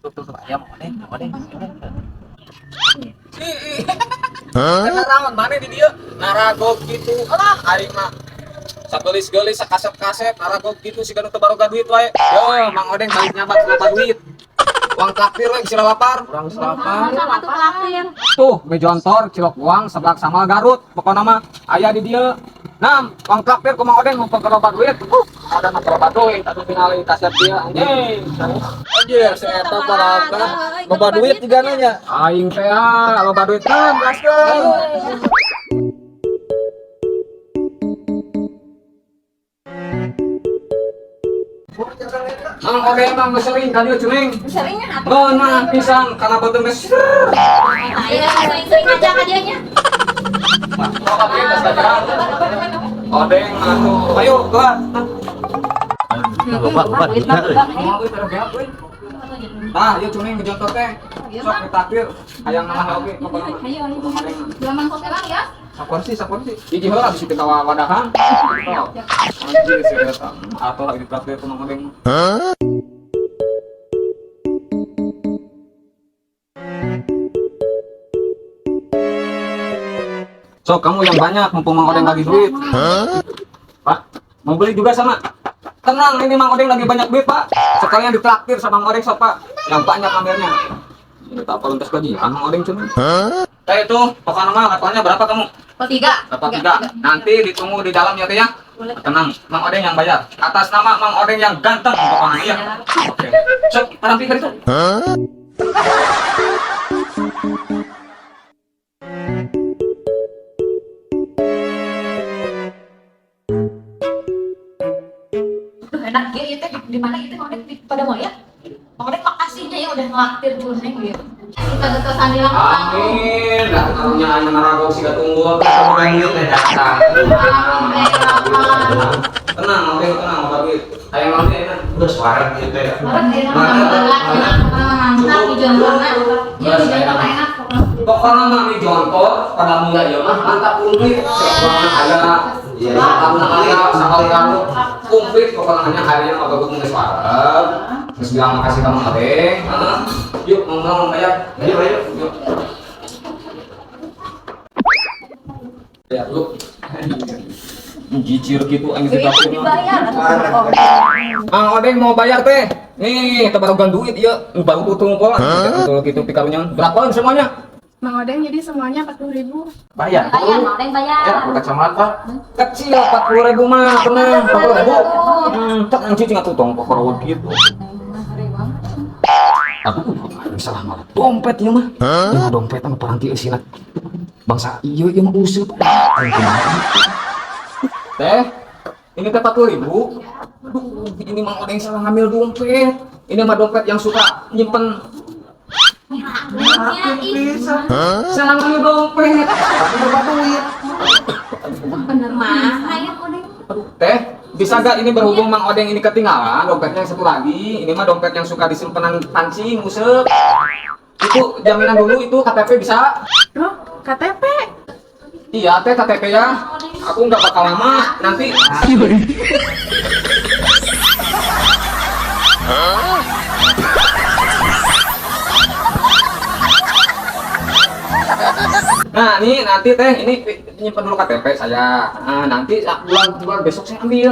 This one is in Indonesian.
Tuh, ayam odeng. Karena rawan mana di dia naragog gitu. Alah aing mah sagelis-gelis sakaset-kaset naragog gitu si ganu teu baroga duit wae. Yo, Mang Odeng balik nyabat loba duit. Uang traktir we sila lapar. Kurang selapa. Sama tuh traktir. Tuh, mejontor cilok uang sebelah sama Garut. Pokoknya mah aya di dia. Nam, uang traktir ku Mang Odeng ngumpul ke loba duit. Ada mah loba duit atuh tinggal kaset dia anjing. Anjir, si eta baraka loba duit juga nanya. Aing teh loba duit kan, gaskeun. Mang Odeng mah geus sering ka dieu ceuring. Seringnya apa? Ngon mah pisan kana beuteung geus. Ayo sering-sering aja ka dianya. Odeng atuh. Ayo keluar. Loba Duit dina. bang. Ah, ieu ceuring kejontor teh. Sok ditakdir. Hayang nama oge. Ayo. Bilang mangkok terang ya. Saporsi. Hiji heula bisi kita wadahan. Anjir si eta. Atuh lagi ditakdir ku Mang Odeng. Sok kamu yang banyak mumpung Mang Odeng lagi duit. Pak, mau beli juga sama? Tenang, ini Mang Odeng lagi banyak duit, Pak. Sekalian ditraktir sama Mang Odeng, sok, Pak. Yang banyak ambilnya. Ini tak apa lantas gajian Mang Odeng cuma. Kayak itu, pokoknya mah levelnya berapa kamu? Oh, 3. Level 3. Nanti ditunggu di dalam ya, Teh ya. Boleh. Tenang, Mang Odeng yang bayar. Atas nama Mang Odeng yang ganteng pokoknya ya. Oke. Sok, parang pikir itu. Duh, enak ya itu di mana itu mau di pada mau ya? Mau deh makasihnya ya udah ngelaktir jurneng gitu. Kita ketesan dia Amin. Dah karunya aya naragog siga tunggul. Kemudian teh datang. Tenang, Mang Odeng tenang, Mang Odeng. Aya Mang Odeng enak. Udah suara gitu ya. mantap di jurnalnya. Ya di jurnal enak pokoknya. Pokoknya mah ini jontor pada mulai ya mah mantap komplit. Pokoknya ada tahun ada sakal kamu komplit pokoknya harinya mah bagus nulis warung. Terus bilang makasih kamu Odeng. Yuk ngomong bayar. Yuk. Ya lu. Jicir gitu anjing Itu kita. dibayar. Mang Odeng mau bayar teh. Nih, kita baru duit ya. Baru tutung pola. Betul gitu pikarunya. Berapaan semuanya? Mang Odeng jadi semuanya 40.000. Bayar. Bayar, mau ada yang bayar. Ya, kacamata. Kecil 40.000 mah tenang 40.000. Tak anjing tinggal tutong pokok gitu. Aku salah malah dompet ya mah. Ya dompet sama paranti eusinna. Bangsa ieu mah useup. Teh, ini teh 40.000. Duh, ini Mang Odeng salah ngambil dompet. Ini mah dompet yang suka nyimpen. Salah ngambil dompet. Tapi berapa duit? Bener mah, ayo Odeng. Aduh, Teh, bisa gak ini berhubung Mang Odeng ini ketinggalan dompetnya yang satu lagi. Ini mah dompet yang suka disimpenan panci, musek. Itu jaminan dulu itu KTP bisa? Loh, KTP. Iya, Teh KTP ya. Aku nggak bakal lama nanti. Nah, ini nanti Teh, ini nyimpen dulu KTP saya. Nah, nanti bulan besok saya ambil.